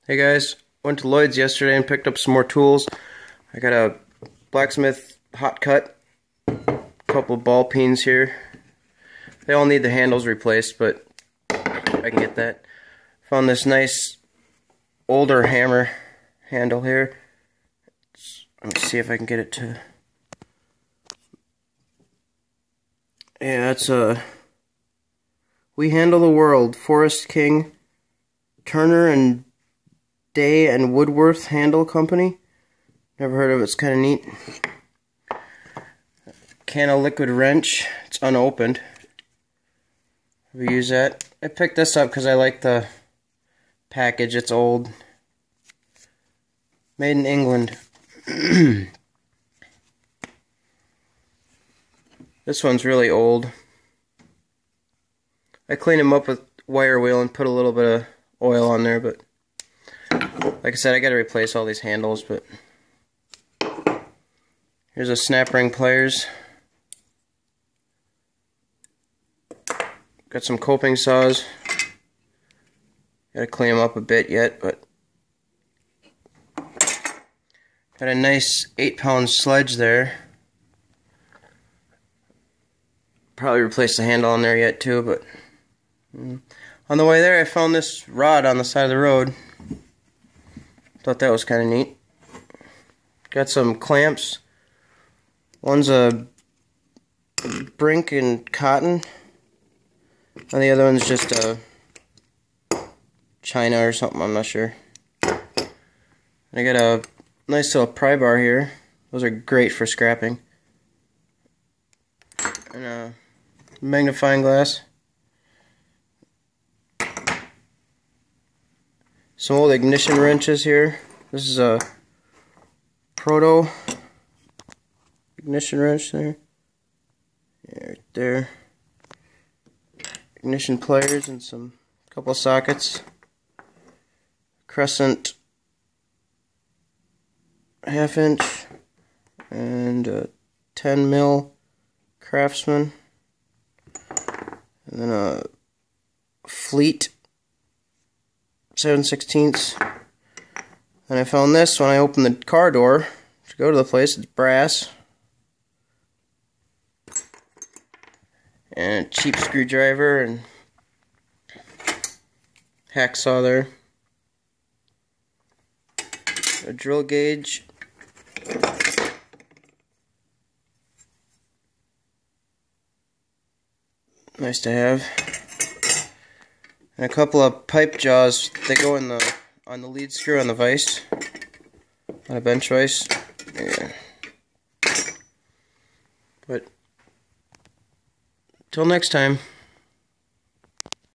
Hey guys, went to Lloyd's yesterday and picked up some more tools. I got a blacksmith hot cut, a couple of ball peens here. They all need the handles replaced, but I can get that. Found this nice older hammer handle here. Let me see if I can get it to... Yeah, it's a We Handle the World, Forest King, Turner and Day and Woodworth Handle Company. Never heard of it, it's kind of neat. Can of liquid wrench, it's unopened. We use that. I picked this up because I like the package, it's old. Made in England. This one's really old. I cleaned them up with wire wheel and put a little bit of oil on there, but like I said, I gotta replace all these handles. But here's a snap ring pliers. Got some coping saws. Gotta clean them up a bit yet, but got a nice 8-pound sledge there. Probably replace the handle on there yet too, but on the way there I found this rod on the side of the road. Thought that was kind of neat. Got some clamps. One's a brink and cotton, and the other one's just a China or something, I'm not sure. I got a nice little pry bar here. Those are great for scrapping. And a magnifying glass. Some old ignition wrenches here. This is a proto ignition wrench there. Yeah, right there. Ignition pliers and some couple sockets. Crescent 1/2 inch and a 10 mil Craftsman, and then a Fleet 7/16. And I found this when I opened the car door to go to the place. It's brass. And a cheap screwdriver and hacksaw there. A drill gauge. Nice to have. And a couple of pipe jaws. They go in the on the lead screw on the vise, on a bench vise. Yeah. But till next time.